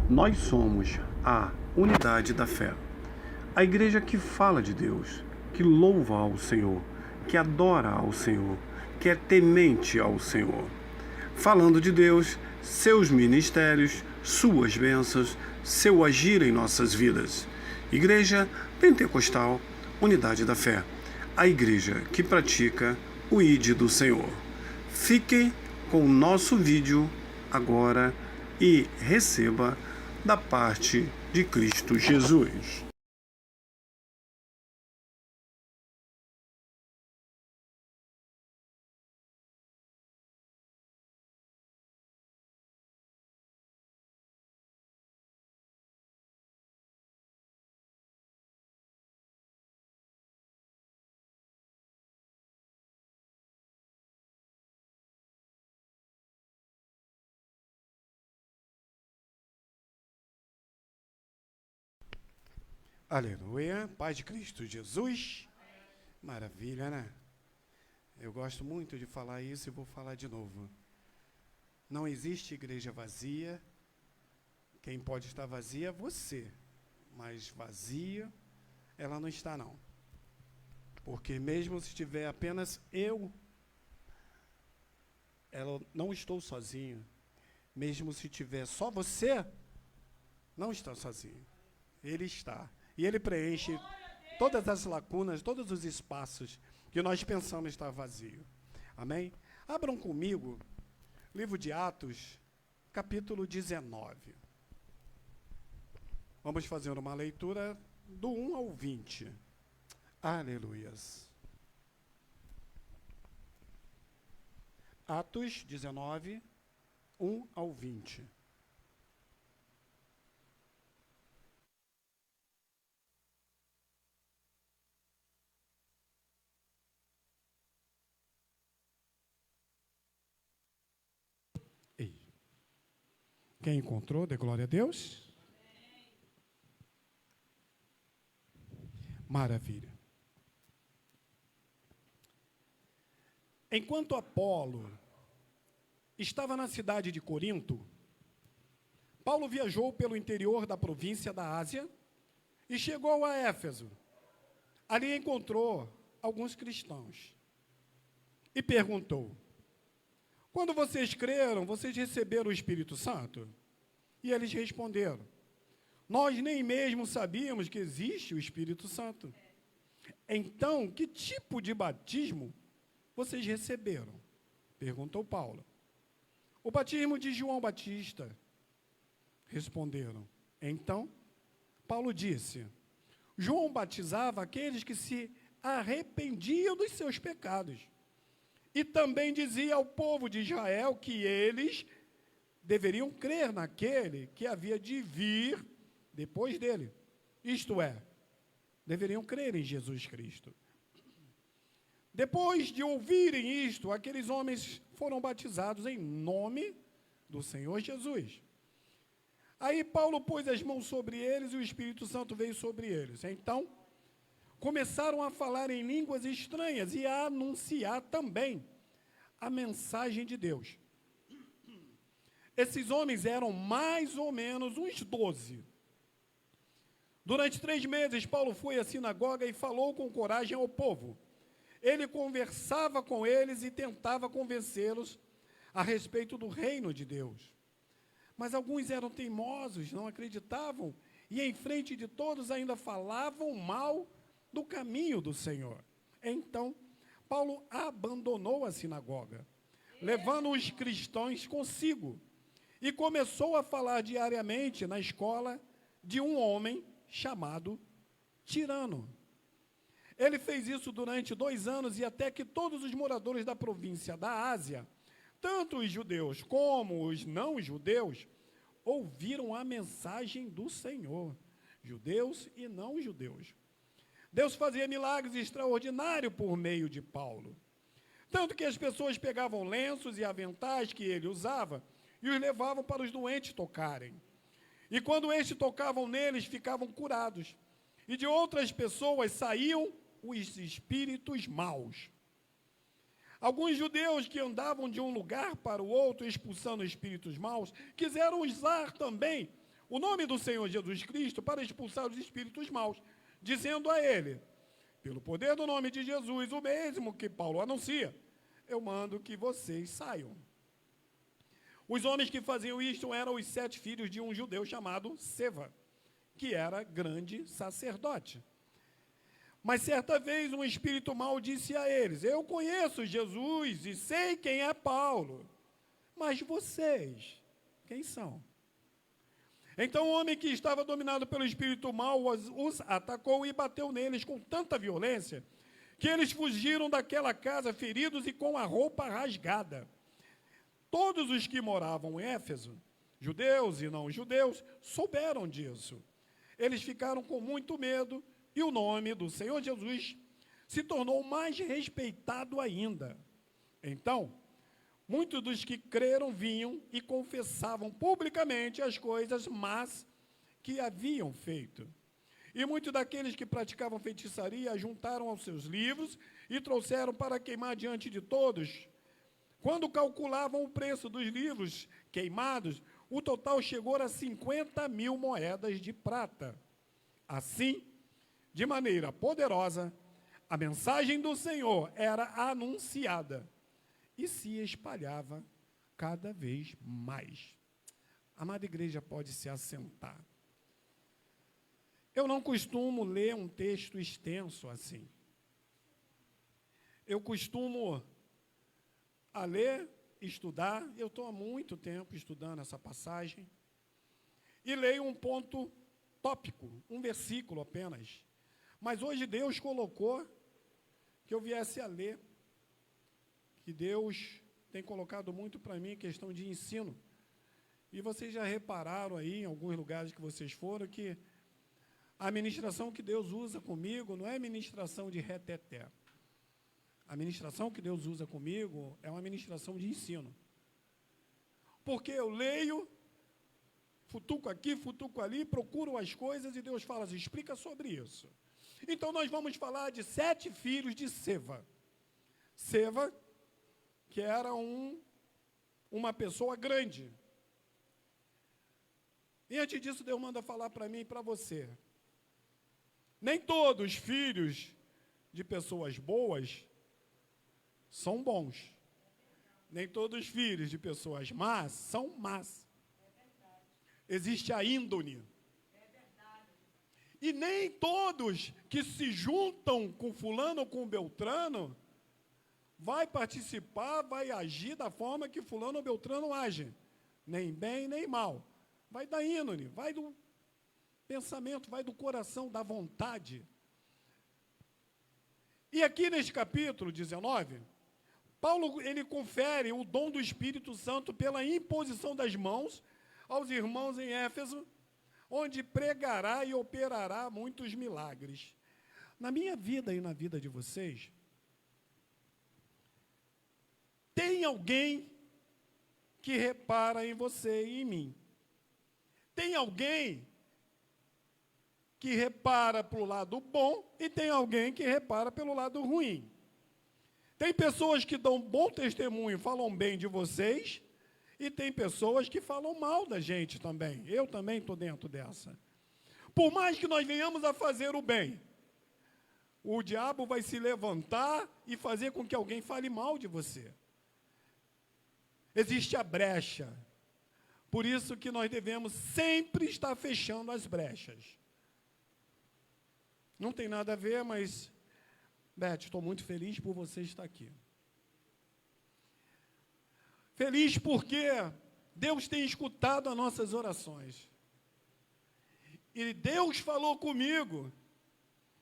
Nós somos a unidade da fé. A igreja que fala de Deus, que louva ao Senhor, que adora ao Senhor, que é temente ao Senhor. Falando de Deus, seus ministérios, suas bênçãos, seu agir em nossas vidas. Igreja Pentecostal, Unidade da Fé. A igreja que pratica o ID do Senhor. Fique com o nosso vídeo agora e receba da parte de Cristo Jesus. Aleluia, paz de Cristo Jesus. Maravilha, né? Eu gosto muito de falar isso e vou falar de novo. Não existe igreja vazia. Quem pode estar vazia é você, mas vazia ela não está, não. Porque mesmo se tiver apenas eu, ela não estou sozinho. Mesmo se tiver só você, não está sozinho. Ele está. E ele preenche todas as lacunas, todos os espaços que nós pensamos estar vazio. Amém? Abram comigo, livro de Atos, capítulo 19. Vamos fazer uma leitura do 1 ao 20. Aleluias. Atos 19, 1 ao 20. Quem encontrou, dê glória a Deus. Maravilha. Enquanto Apolo estava na cidade de Corinto, Paulo viajou pelo interior da província da Ásia e chegou a Éfeso. Ali encontrou alguns cristãos e perguntou: quando vocês creram, vocês receberam o Espírito Santo? E eles responderam: nós nem mesmo sabíamos que existe o Espírito Santo. Então, que tipo de batismo vocês receberam? Perguntou Paulo. O batismo de João Batista. Responderam. Então, Paulo disse: João batizava aqueles que se arrependiam dos seus pecados. E também dizia ao povo de Israel que eles deveriam crer naquele que havia de vir depois dele. Isto é, deveriam crer em Jesus Cristo. Depois de ouvirem isto, aqueles homens foram batizados em nome do Senhor Jesus. Aí Paulo pôs as mãos sobre eles e o Espírito Santo veio sobre eles. Então, começaram a falar em línguas estranhas e a anunciar também a mensagem de Deus. Esses homens eram mais ou menos uns 12. Durante 3 meses, Paulo foi à sinagoga e falou com coragem ao povo. Ele conversava com eles e tentava convencê-los a respeito do reino de Deus. Mas alguns eram teimosos, não acreditavam, e em frente de todos ainda falavam mal do caminho do Senhor. Então, Paulo abandonou a sinagoga, levando os cristãos consigo, e começou a falar diariamente na escola de um homem chamado Tirano. Ele fez isso durante 2 anos e até que todos os moradores da província da Ásia, tanto os judeus como os não-judeus, ouviram a mensagem do Senhor, judeus e não-judeus. Deus fazia milagres extraordinários por meio de Paulo. Tanto que as pessoas pegavam lenços e aventais que ele usava e os levavam para os doentes tocarem. E quando estes tocavam neles, ficavam curados. E de outras pessoas saíam os espíritos maus. Alguns judeus que andavam de um lugar para o outro, expulsando espíritos maus, quiseram usar também o nome do Senhor Jesus Cristo para expulsar os espíritos maus, dizendo a ele, pelo poder do nome de Jesus, o mesmo que Paulo anuncia, eu mando que vocês saiam. Os homens que faziam isto eram os 7 filhos de um judeu chamado Seva, que era grande sacerdote. Mas certa vez um espírito mau disse a eles, eu conheço Jesus e sei quem é Paulo, mas vocês, quem são? Então o homem que estava dominado pelo espírito mau os atacou e bateu neles com tanta violência que eles fugiram daquela casa feridos e com a roupa rasgada. Todos os que moravam em Éfeso, judeus e não judeus, souberam disso. Eles ficaram com muito medo e o nome do Senhor Jesus se tornou mais respeitado ainda. Então, muitos dos que creram vinham e confessavam publicamente as coisas más que haviam feito. E muitos daqueles que praticavam feitiçaria juntaram aos seus livros e trouxeram para queimar diante de todos. Quando calculavam o preço dos livros queimados, o total chegou a 50.000 moedas de prata. Assim, de maneira poderosa, a mensagem do Senhor era anunciada e se espalhava cada vez mais. Amada igreja, pode se assentar. Eu não costumo ler um texto extenso assim. Eu costumo a ler, estudar, eu estou há muito tempo estudando essa passagem, e leio um ponto tópico, um versículo apenas. Mas hoje Deus colocou que eu viesse a ler, que Deus tem colocado muito para mim questão de ensino. E vocês já repararam aí, em alguns lugares que vocês foram, que a ministração que Deus usa comigo não é ministração de reteté. A ministração que Deus usa comigo é uma ministração de ensino. Porque eu leio, futuco aqui, futuco ali, procuro as coisas e Deus fala assim, explica sobre isso. Então nós vamos falar de 7 filhos de Seva. Seva, que era uma pessoa grande. E antes disso, Deus manda falar para mim e para você. Nem todos os filhos de pessoas boas são bons. Nem todos os filhos de pessoas más são más. Existe a índole. E nem todos que se juntam com fulano ou com Beltrano vai participar, vai agir da forma que fulano ou Beltrano age. Nem bem, nem mal. Vai da índole, vai do pensamento, vai do coração, da vontade. E aqui neste capítulo 19, Paulo ele confere o dom do Espírito Santo pela imposição das mãos aos irmãos em Éfeso, onde pregará e operará muitos milagres. Na minha vida e na vida de vocês, tem alguém que repara em você e em mim. Tem alguém que repara pelo lado bom e tem alguém que repara pelo lado ruim. Tem pessoas que dão bom testemunho, falam bem de vocês, e tem pessoas que falam mal da gente também. Eu também estou dentro dessa. Por mais que nós venhamos a fazer o bem, o diabo vai se levantar e fazer com que alguém fale mal de você. Existe a brecha. Por isso que nós devemos sempre estar fechando as brechas. Não tem nada a ver, mas, Beth, estou muito feliz por você estar aqui. Feliz porque Deus tem escutado as nossas orações. E Deus falou comigo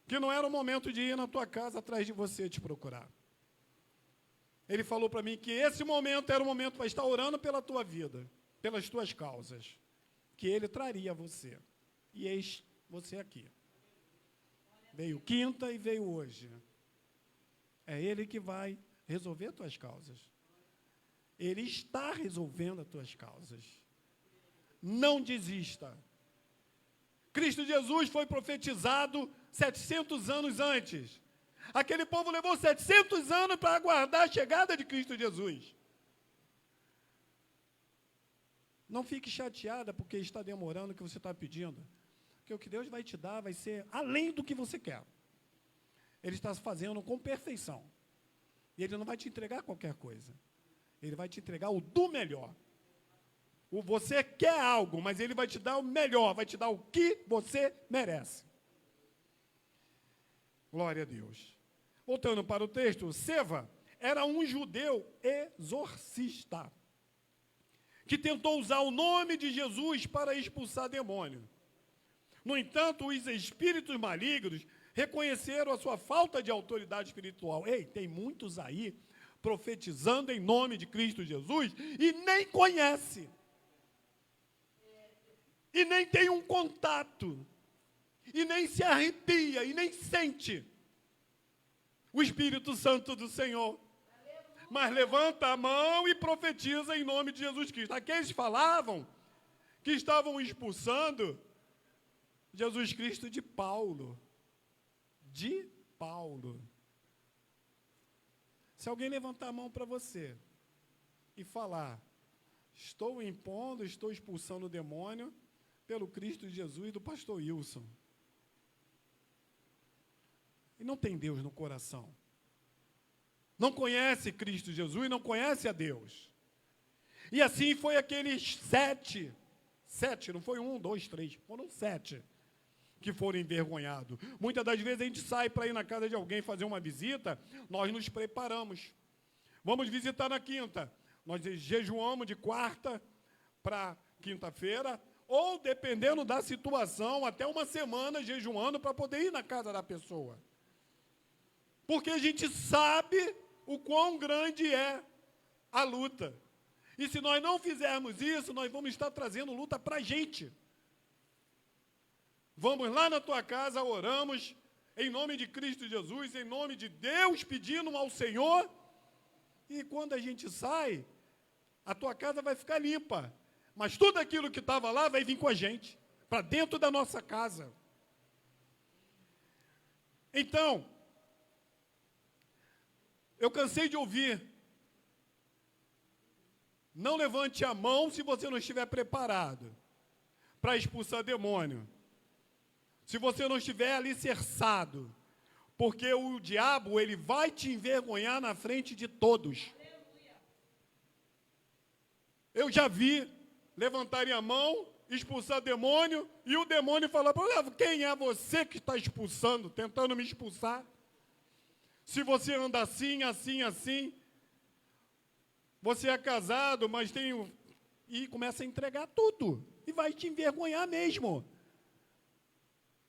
que não era o momento de ir na tua casa atrás de você te procurar. Ele falou para mim que esse momento era o momento para estar orando pela tua vida, pelas tuas causas, que Ele traria você. E eis você aqui. Veio quinta e veio hoje. É Ele que vai resolver tuas causas. Ele está resolvendo as tuas causas. Não desista. Cristo Jesus foi profetizado 700 anos antes. Aquele povo levou 700 anos para aguardar a chegada de Cristo Jesus. Não fique chateada porque está demorando o que você está pedindo. Porque o que Deus vai te dar vai ser além do que você quer. Ele está fazendo com perfeição. E Ele não vai te entregar qualquer coisa. Ele vai te entregar o do melhor. Você quer algo, mas Ele vai te dar o melhor, vai te dar o que você merece. Glória a Deus. Voltando para o texto, Seva era um judeu exorcista, que tentou usar o nome de Jesus para expulsar demônio. No entanto, os espíritos malignos reconheceram a sua falta de autoridade espiritual. Ei, tem muitos aí profetizando em nome de Cristo Jesus e nem conhece. E nem tem um contato. E nem se arrepia, e nem sente o Espírito Santo do Senhor. Mas levanta a mão e profetiza em nome de Jesus Cristo. Aqueles falavam que estavam expulsando Jesus Cristo de Paulo. De Paulo. Se alguém levantar a mão para você e falar, estou impondo, estou expulsando o demônio pelo Cristo Jesus do pastor Wilson. E não tem Deus no coração. Não conhece Cristo Jesus, não conhece a Deus. E assim foi aqueles 7, não foi 1, 2, 3, foram 7 que foram envergonhados. Muitas das vezes a gente sai para ir na casa de alguém fazer uma visita, nós nos preparamos. Vamos visitar na quinta. Nós jejuamos de quarta para quinta-feira, ou dependendo da situação, até uma semana jejuando para poder ir na casa da pessoa. Porque a gente sabe o quão grande é a luta. E se nós não fizermos isso, nós vamos estar trazendo luta para a gente. Vamos lá na tua casa, oramos, em nome de Cristo Jesus, em nome de Deus, pedindo ao Senhor. E quando a gente sai, a tua casa vai ficar limpa. Mas tudo aquilo que estava lá vai vir com a gente, para dentro da nossa casa. Então, eu cansei de ouvir, não levante a mão se você não estiver preparado para expulsar demônio. Se você não estiver alicerçado, porque o diabo, ele vai te envergonhar na frente de todos. Eu já vi levantarem a mão, expulsar demônio, e o demônio falar, quem é você que está expulsando, tentando me expulsar? Se você anda assim, assim, assim, você é casado, mas tem... E começa a entregar tudo, e vai te envergonhar mesmo.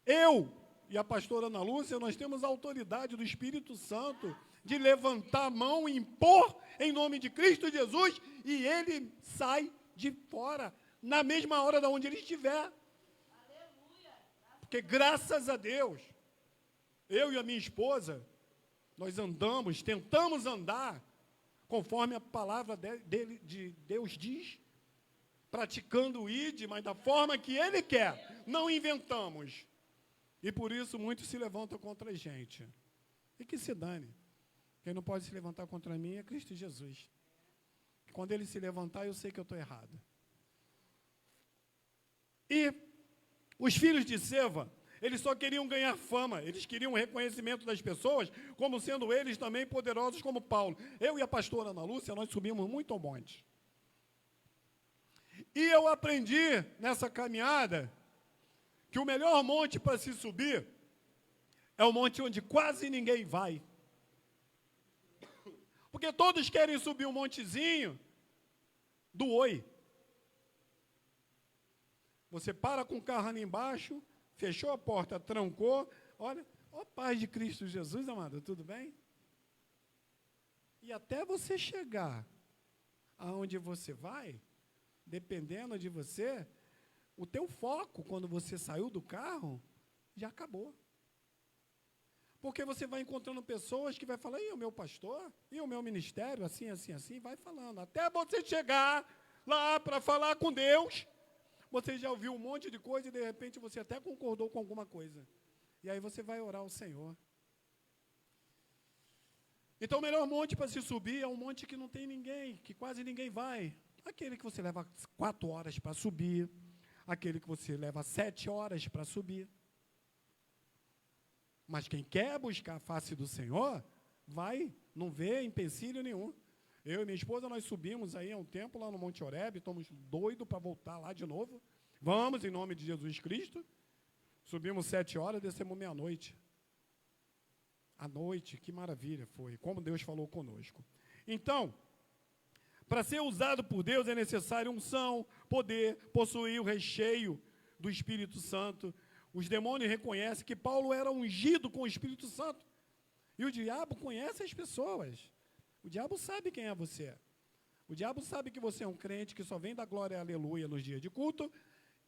Eu e a pastora Ana Lúcia, nós temos a autoridade do Espírito Santo de levantar a mão e impor em nome de Cristo Jesus, e ele sai de fora, na mesma hora de onde ele estiver. Porque graças a Deus, eu e a minha esposa, nós andamos, tentamos andar, conforme a palavra de Deus diz, praticando o ID, mas da forma que Ele quer, não inventamos. E por isso muitos se levantam contra a gente. E que se dane. Quem não pode se levantar contra mim é Cristo Jesus. Quando Ele se levantar, eu sei que eu estou errado. E os filhos de Seva, eles só queriam ganhar fama, eles queriam o reconhecimento das pessoas, como sendo eles também poderosos como Paulo. Eu e a pastora Ana Lúcia, nós subimos muito ao monte. E eu aprendi nessa caminhada que o melhor monte para se subir é o monte onde quase ninguém vai. Porque todos querem subir um montezinho do oi. Você para com o carro ali embaixo, fechou a porta, trancou, olha, ó paz de Cristo Jesus, amado, tudo bem? E até você chegar aonde você vai, dependendo de você, o teu foco, quando você saiu do carro, já acabou. Porque você vai encontrando pessoas que vai falar, e o meu pastor, e o meu ministério, assim, assim, assim, vai falando. Até você chegar lá para falar com Deus, você já ouviu um monte de coisa e, de repente, você até concordou com alguma coisa. E aí você vai orar ao Senhor. Então, o melhor monte para se subir é um monte que não tem ninguém, que quase ninguém vai. Aquele que você leva 4 horas para subir, aquele que você leva 7 horas para subir. Mas quem quer buscar a face do Senhor, vai, não vê empecilho nenhum. Eu e minha esposa, nós subimos aí há um tempo lá no Monte Horebe, estamos doidos para voltar lá de novo. Vamos, em nome de Jesus Cristo. Subimos 7 horas, descemos meia-noite. À noite, que maravilha foi, como Deus falou conosco. Então, para ser usado por Deus é necessário unção, poder, possuir o recheio do Espírito Santo. Os demônios reconhecem que Paulo era ungido com o Espírito Santo. E o diabo conhece as pessoas. O diabo sabe quem é você. O diabo sabe que você é um crente que só vem dar glória e aleluia nos dias de culto,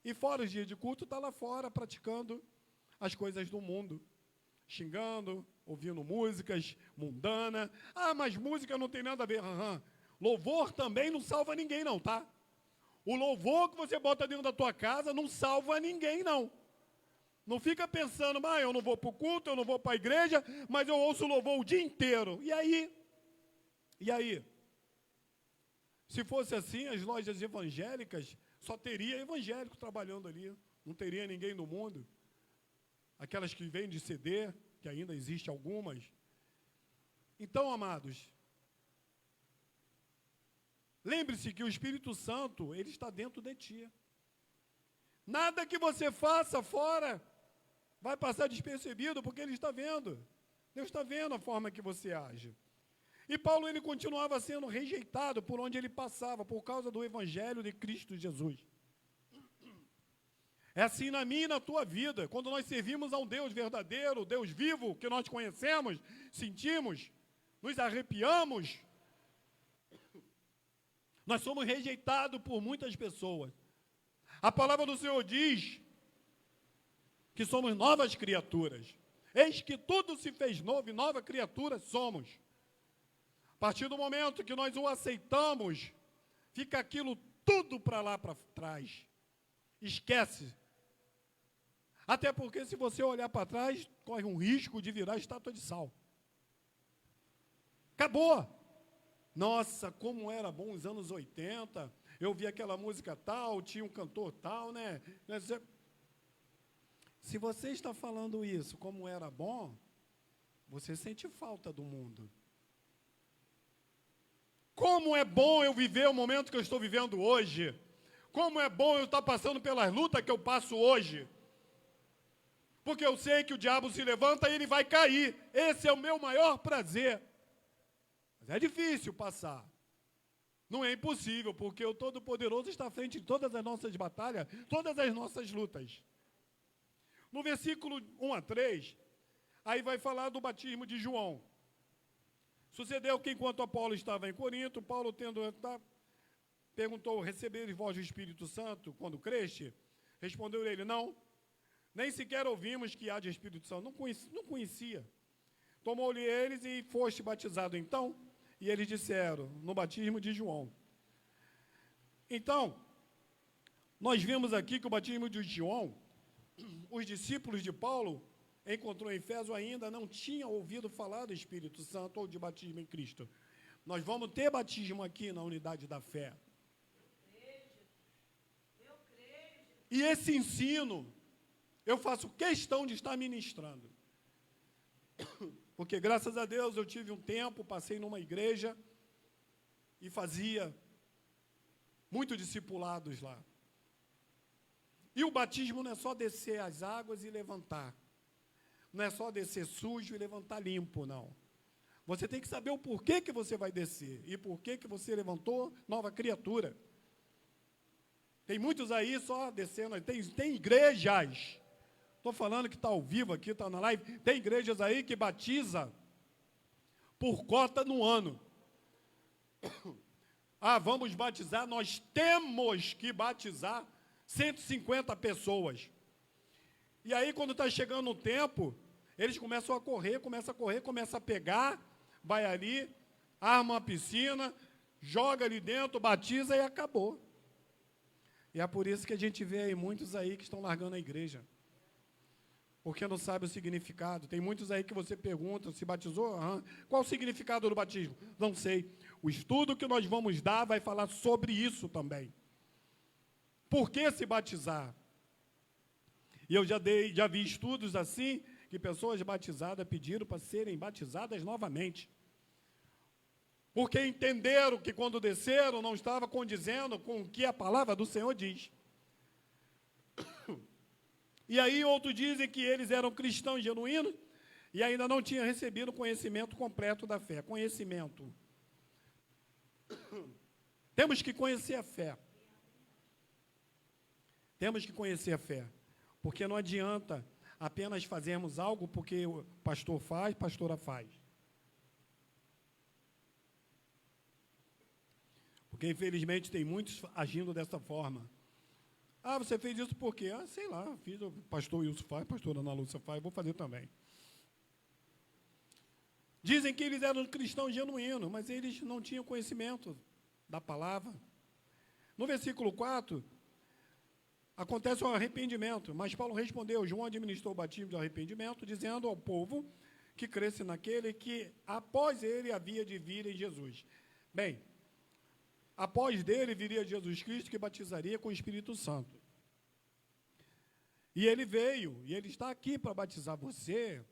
e fora os dias de culto está lá fora praticando as coisas do mundo. Xingando, ouvindo músicas mundanas. Ah, mas música não tem nada a ver. Louvor também não salva ninguém não, tá? O louvor que você bota dentro da tua casa não salva ninguém não. Não fica pensando, eu não vou para o culto, eu não vou para a igreja, mas eu ouço louvor o dia inteiro. E aí? E aí? Se fosse assim, as lojas evangélicas só teria evangélico trabalhando ali. Não teria ninguém no mundo. Aquelas que vêm de CD, que ainda existe algumas. Então, amados, lembre-se que o Espírito Santo, ele está dentro de ti. Nada que você faça fora vai passar despercebido, porque ele está vendo. Deus está vendo a forma que você age. E Paulo, ele continuava sendo rejeitado por onde ele passava, por causa do Evangelho de Cristo Jesus. É assim na minha e na tua vida. Quando nós servimos a um Deus verdadeiro, Deus vivo, que nós conhecemos, sentimos, nos arrepiamos, nós somos rejeitados por muitas pessoas. A palavra do Senhor diz que somos novas criaturas. Eis que tudo se fez novo e nova criatura somos. A partir do momento que nós o aceitamos, fica aquilo tudo para lá para trás. Esquece. Até porque se você olhar para trás, corre um risco de virar estátua de sal. Acabou. Nossa, como era bom os anos 80. Eu vi aquela música tal, tinha um cantor tal, né? Se você está falando isso, como era bom, você sente falta do mundo. Como é bom eu viver o momento que eu estou vivendo hoje. Como é bom eu estar passando pelas lutas que eu passo hoje. Porque eu sei que o diabo se levanta e ele vai cair. Esse é o meu maior prazer. Mas é difícil passar. Não é impossível, porque o Todo-Poderoso está à frente de todas as nossas batalhas, todas as nossas lutas. No versículo 1 a 3, aí vai falar do batismo de João. Sucedeu que, enquanto Apolo estava em Corinto, Paulo, perguntou, recebereis vós o Espírito Santo quando creste? Respondeu ele, não, nem sequer ouvimos que há de Espírito Santo. Não conhecia. Tomou-lhe eles e foste batizado então? E eles disseram, no batismo de João. Então, nós vimos aqui que o batismo de João, os discípulos de Paulo, encontrou em Éfeso, ainda não tinham ouvido falar do Espírito Santo ou de batismo em Cristo. Nós vamos ter batismo aqui na unidade da fé. Eu creio. E esse ensino, eu faço questão de estar ministrando. Porque, graças a Deus, eu tive um tempo, passei numa igreja e fazia muitos discipulados lá. E o batismo não é só descer as águas e levantar. Não é só descer sujo e levantar limpo, não. Você tem que saber o porquê que você vai descer e porquê que você levantou nova criatura. Tem muitos aí só descendo, tem igrejas. Estou falando que está ao vivo aqui, está na live. Tem igrejas aí que batiza por cota no ano. Ah, vamos batizar, nós temos que batizar 150 pessoas. E aí, quando está chegando o tempo, eles começam a correr, começa a pegar, vai ali, arma uma piscina, joga ali dentro, batiza e acabou. E é por isso que a gente vê aí muitos aí que estão largando a igreja. Porque não sabe o significado. Tem muitos aí que você pergunta, se batizou? Qual o significado do batismo? Não sei. O estudo que nós vamos dar vai falar sobre isso também. Por que se batizar? E eu já vi estudos assim, que pessoas batizadas pediram para serem batizadas novamente. Porque entenderam que quando desceram não estava condizendo com o que a palavra do Senhor diz. E aí outros dizem que eles eram cristãos genuínos e ainda não tinham recebido o conhecimento completo da fé. Conhecimento. Temos que conhecer a fé. Temos que conhecer a fé. Porque não adianta apenas fazermos algo porque o pastor faz, pastora faz. Porque, infelizmente, tem muitos agindo dessa forma. Ah, você fez isso por quê? Ah, sei lá, fiz, o pastor Wilson faz, pastora Ana Lúcia faz, vou fazer também. Dizem que eles eram cristãos genuínos, mas eles não tinham conhecimento da palavra. No versículo 4, acontece um arrependimento, mas Paulo respondeu, João administrou o batismo de arrependimento, dizendo ao povo que cresce naquele que após ele havia de vir em Jesus. Bem, após dele viria Jesus Cristo, que batizaria com o Espírito Santo. E ele veio, e ele está aqui para batizar você.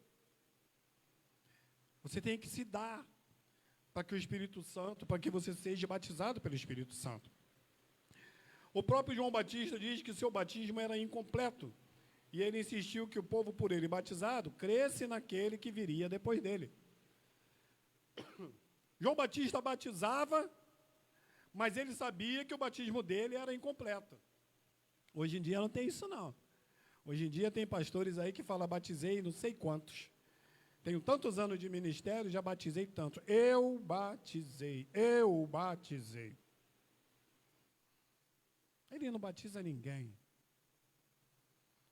Você tem que se dar para que o Espírito Santo, para que você seja batizado pelo Espírito Santo. O próprio João Batista diz que seu batismo era incompleto. E ele insistiu que o povo, por ele batizado, cresce naquele que viria depois dele. João Batista batizava, mas ele sabia que o batismo dele era incompleto. Hoje em dia não tem isso, não. Hoje em dia tem pastores aí que falam, batizei não sei quantos. Tenho tantos anos de ministério, já batizei tanto. Eu batizei. Ele não batiza ninguém.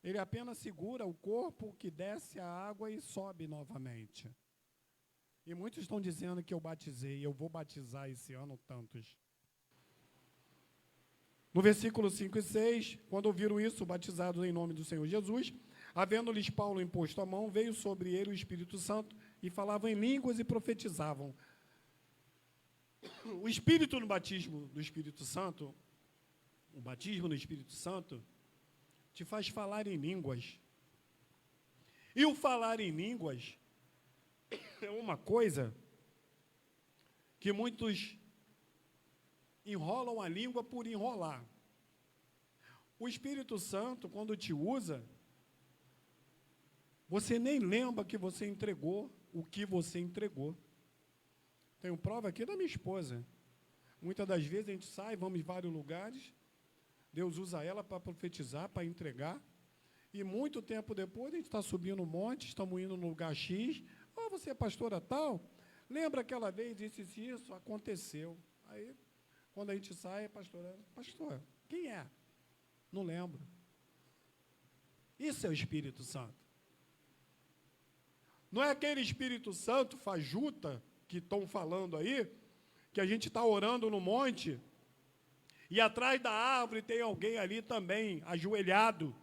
Ele apenas segura o corpo que desce a água e sobe novamente. E muitos estão dizendo que eu batizei, eu vou batizar esse ano tantos. No versículo 5 e 6, quando ouviram isso, batizados em nome do Senhor Jesus, havendo-lhes Paulo imposto a mão, veio sobre ele o Espírito Santo, e falavam em línguas e profetizavam. O Espírito no batismo do Espírito Santo, o batismo no Espírito Santo, te faz falar em línguas. E o falar em línguas é uma coisa que muitos enrolam a língua por enrolar. O Espírito Santo, quando te usa, você nem lembra que você entregou o que você entregou. Tenho prova aqui da minha esposa. Muitas das vezes a gente sai, vamos em vários lugares, Deus usa ela para profetizar, para entregar, e muito tempo depois a gente está subindo um monte, estamos indo no lugar X, você é pastora tal? Lembra aquela vez isso aconteceu. Aí, quando a gente sai, pastor, quem é? Não lembro. Isso é o Espírito Santo. Não é aquele Espírito Santo fajuta que estão falando aí, que a gente está orando no monte, e atrás da árvore tem alguém ali também, ajoelhado,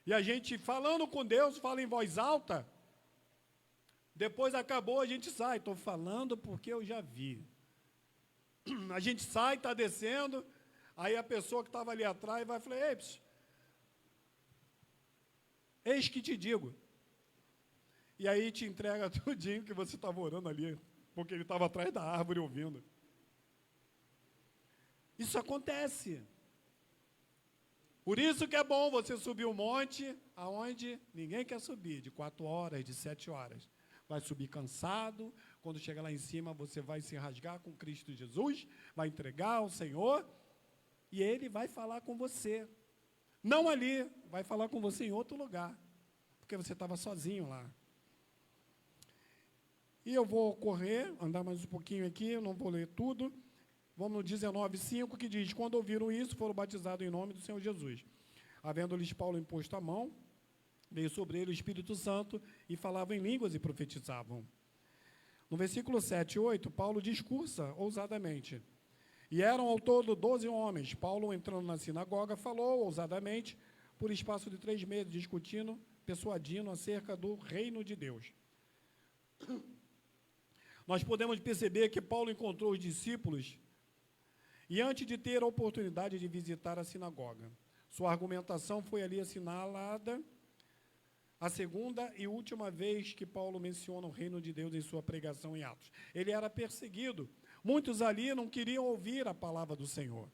e a gente falando com Deus, fala em voz alta, depois acabou, a gente sai, estou falando porque eu já vi. A gente sai, está descendo, aí a pessoa que estava ali atrás vai falar, ei, eis que te digo. E aí te entrega tudinho que você estava orando ali, porque ele estava atrás da árvore ouvindo. Isso acontece. Por isso que é bom você subir um monte, aonde ninguém quer subir, de 4 horas, de 7 horas. Vai subir cansado, quando chegar lá em cima você vai se rasgar com Cristo Jesus, vai entregar ao Senhor, e Ele vai falar com você. Não ali, vai falar com você em outro lugar, porque você estava sozinho lá. E eu vou correr, andar mais um pouquinho aqui, eu não vou ler tudo. Vamos no 19:5, que diz, quando ouviram isso, foram batizados em nome do Senhor Jesus. Havendo-lhes Paulo imposto a mão, veio sobre ele o Espírito Santo, e falavam em línguas e profetizavam. No versículo 7 e 8, Paulo discursa ousadamente. E eram ao todo 12 homens. Paulo, entrando na sinagoga, falou ousadamente, por espaço de 3 meses, discutindo, persuadindo acerca do reino de Deus. nós podemos perceber que Paulo encontrou os discípulos e, antes de ter a oportunidade de visitar a sinagoga, sua argumentação foi ali assinalada a segunda e última vez que Paulo menciona o reino de Deus em sua pregação em Atos. Ele era perseguido. Muitos ali não queriam ouvir a palavra do Senhor.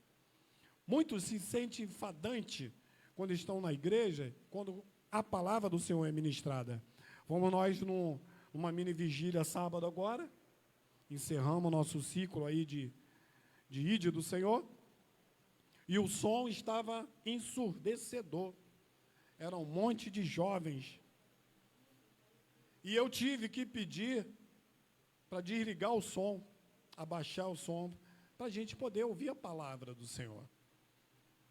Muitos se sentem enfadante quando estão na igreja, quando a palavra do Senhor é ministrada. Vamos nós numa mini vigília sábado agora, encerramos nosso ciclo aí de Ide do Senhor, e o som estava ensurdecedor. Era um monte de jovens. E eu tive que pedir para desligar o som, abaixar o som, para a gente poder ouvir a palavra do Senhor.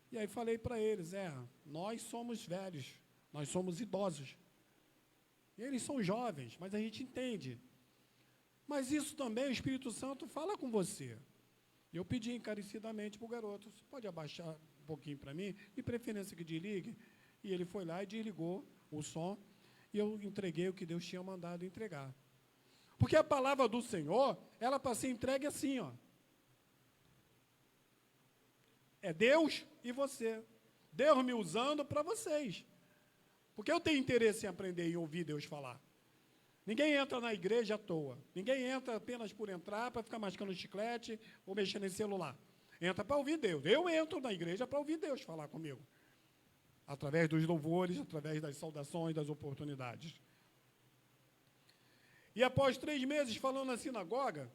E aí falei para eles, nós somos velhos, nós somos idosos. E eles são jovens, mas a gente entende. Mas isso também o Espírito Santo fala com você. Eu pedi encarecidamente para o garoto, você pode abaixar um pouquinho para mim, de preferência que desligue. E ele foi lá e desligou o som, e eu entreguei o que Deus tinha mandado entregar. Porque a palavra do Senhor, ela para ser entregue assim, ó. É Deus e você. Deus me usando para vocês. Porque eu tenho interesse em aprender e ouvir Deus falar. Ninguém entra na igreja à toa. Ninguém entra apenas por entrar, para ficar mascando chiclete ou mexendo em celular. Entra para ouvir Deus. Eu entro na igreja para ouvir Deus falar comigo. Através dos louvores, através das saudações, das oportunidades. E após 3 meses falando na sinagoga,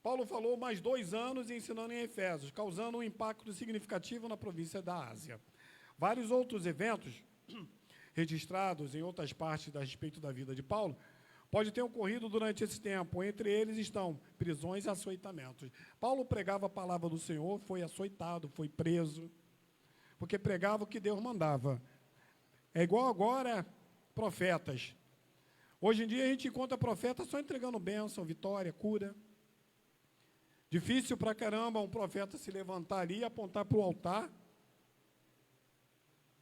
Paulo falou mais 2 anos ensinando em Efésios, causando um impacto significativo na província da Ásia. Vários outros eventos registrados em outras partes a respeito da vida de Paulo pode ter ocorrido durante esse tempo. Entre eles estão prisões e açoitamentos. Paulo pregava a palavra do Senhor, foi açoitado, foi preso, porque pregava o que Deus mandava. É igual agora profetas. Hoje em dia a gente encontra profetas só entregando bênção, vitória, cura. Difícil pra caramba um profeta se levantar ali, apontar para o altar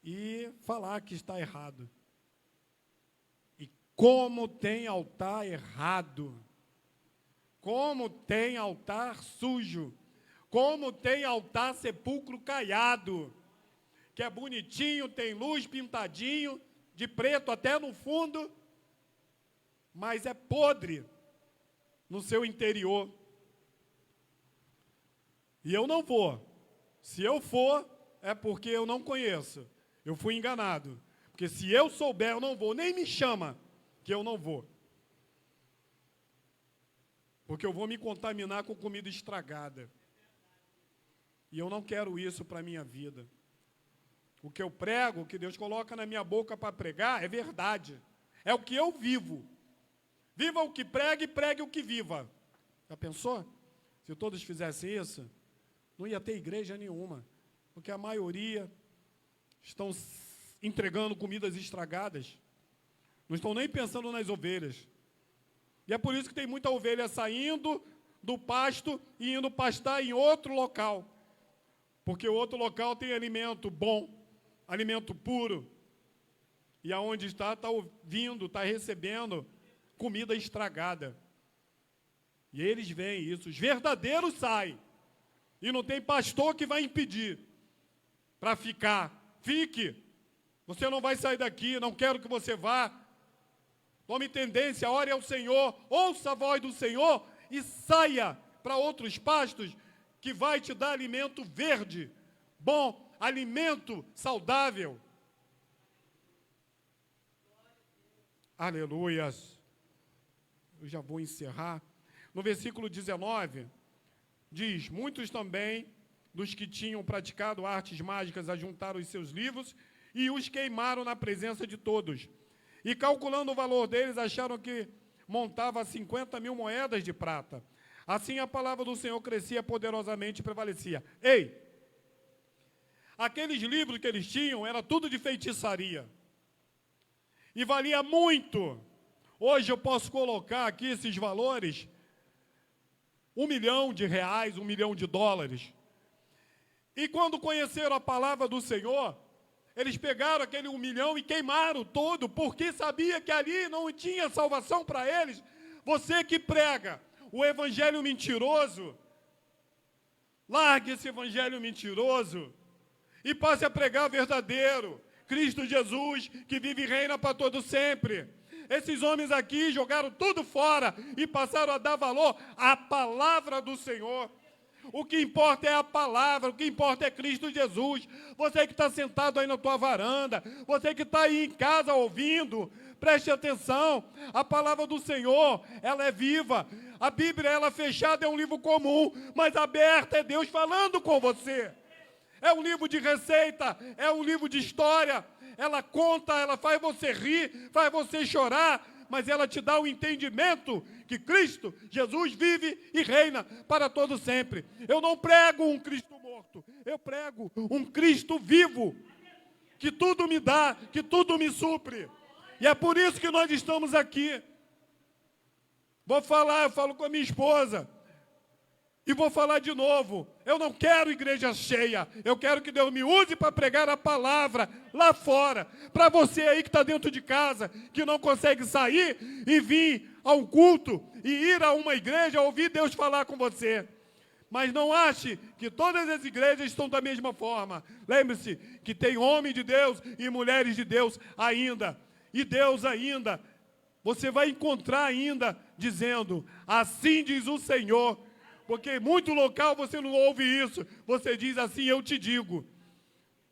e falar que está errado. E como tem altar errado, como tem altar sujo, como tem altar sepulcro caiado, que é bonitinho, tem luz pintadinho, de preto até no fundo, mas é podre no seu interior. E eu não vou. Se eu for, é porque eu não conheço. Eu fui enganado. Porque se eu souber, eu não vou. Nem me chama, que eu não vou. Porque eu vou me contaminar com comida estragada. E eu não quero isso para a minha vida. O que eu prego, o que Deus coloca na minha boca para pregar, é verdade. É o que eu vivo. Viva o que pregue e pregue o que viva. Já pensou? Se todos fizessem isso, não ia ter igreja nenhuma. Porque a maioria estão entregando comidas estragadas. Não estão nem pensando nas ovelhas. E é por isso que tem muita ovelha saindo do pasto e indo pastar em outro local. Porque o outro local tem alimento bom, alimento puro. E aonde está ouvindo, está recebendo comida estragada. E eles veem isso. Os verdadeiros saem. E não tem pastor que vai impedir para ficar. Fique. Você não vai sair daqui, não quero que você vá. Tome tendência, ore ao Senhor, ouça a voz do Senhor e saia para outros pastos que vai te dar alimento verde, bom, alimento saudável. Aleluias. Eu já vou encerrar. No versículo 19, diz, muitos também dos que tinham praticado artes mágicas ajuntaram os seus livros e os queimaram na presença de todos. E calculando o valor deles, acharam que montava 50.000 moedas de prata. Assim a palavra do Senhor crescia poderosamente e prevalecia. Ei! Aqueles livros que eles tinham, era tudo de feitiçaria. E valia muito. Hoje eu posso colocar aqui esses valores, R$1 milhão, R$1 milhão. E quando conheceram a palavra do Senhor, eles pegaram aquele 1 milhão e queimaram todo, porque sabia que ali não tinha salvação para eles. Você que prega o evangelho mentiroso, largue esse evangelho mentiroso e passe a pregar o verdadeiro, Cristo Jesus, que vive e reina para todo sempre. Esses homens aqui jogaram tudo fora e passaram a dar valor à palavra do Senhor. O que importa é a palavra, o que importa é Cristo Jesus. Você que está sentado aí na tua varanda, você que está aí em casa ouvindo, preste atenção, a palavra do Senhor, ela é viva. A Bíblia, ela fechada, é um livro comum, mas aberta é Deus falando com você. É um livro de receita, é um livro de história. Ela conta, ela faz você rir, faz você chorar, mas ela te dá o entendimento que Cristo, Jesus, vive e reina para todo sempre. Eu não prego um Cristo morto, eu prego um Cristo vivo, que tudo me dá, que tudo me supre. E é por isso que nós estamos aqui. Vou falar, eu falo com a minha esposa, e vou falar de novo, eu não quero igreja cheia, eu quero que Deus me use para pregar a palavra lá fora, para você aí que está dentro de casa, que não consegue sair e vir a um culto, e ir a uma igreja, ouvir Deus falar com você. Mas não ache que todas as igrejas estão da mesma forma. Lembre-se que tem homens de Deus e mulheres de Deus ainda, e Deus ainda, você vai encontrar ainda, dizendo, assim diz o Senhor. Porque muito local você não ouve isso. Você diz assim, eu te digo.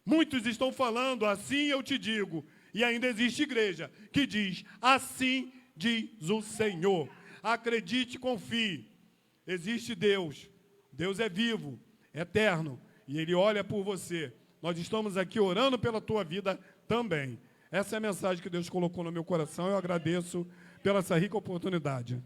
Muitos estão falando, assim eu te digo. E ainda existe igreja que diz, assim diz o Senhor. Acredite, confie. Existe Deus. Deus é vivo, eterno. E Ele olha por você. Nós estamos aqui orando pela tua vida também. Essa é a mensagem que Deus colocou no meu coração. Eu agradeço pela essa rica oportunidade.